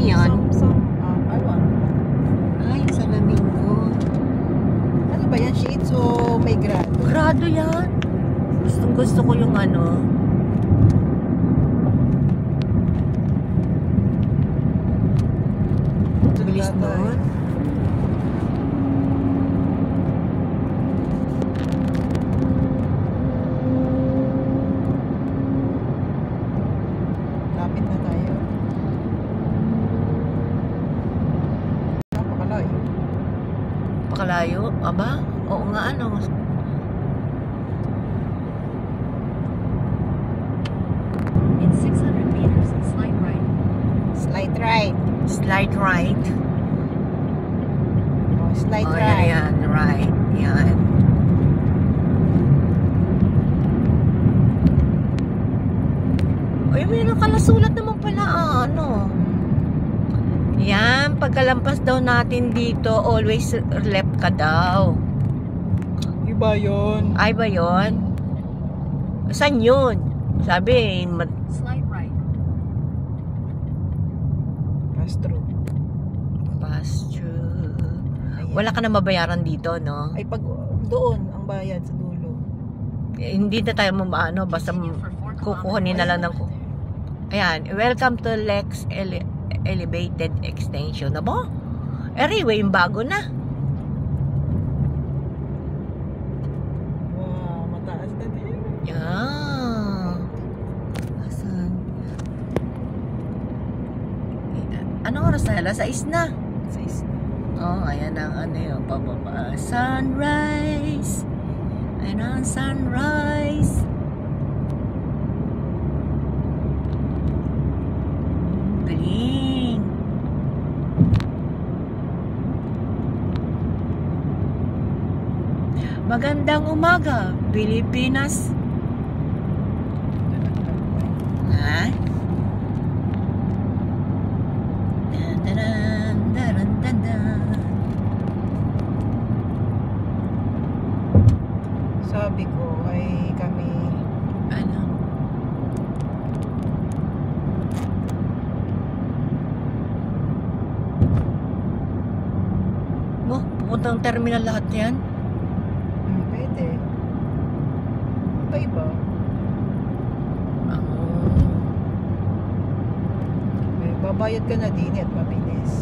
yan? I want. Ay, salamin ko. Ano ba yan? Shades o may grado? Grado yan. Gusto ko yung ano. Bilis nun. Lapit na tayo. Napakalayo. Pakalayo? Aba? Oo nga ano. In 600 meters, slight right. Slight right. Slide right. Oh, slight Oh, right. yan, right. Yan. Uy, may nakalasulat naman pala, ano. Yan, pagkalampas daw natin dito, always left ka daw. Iba yun. Ay ba yun? Saan yun? Sabi, Slight right. Pass through. pass through. Ayan. Wala ka na mabayaran dito, no? Ay, pag doon, ang bayad sa dulo. Hindi na tayo ano, basta kukuhanin na lang ng... Ayan, welcome to Lex Elevated Extension. Abo? Anyway, yung bago na. Wow, mataas na din. Yeah. Asan? Anong oras na? Alas 6 na. Size na. Oh, ayan ang ano yun, pababa. Sunrise. Ayan ang sunrise. Galing. Magandang umaga, Pilipinas. Ha? Dan, dan, dan, dan, dan. Sabi ko ay kami Ano? Mo, pupuntang terminal lahat yan? pwede. Iba-iba. Oh. Babayad ka na din at mabilis.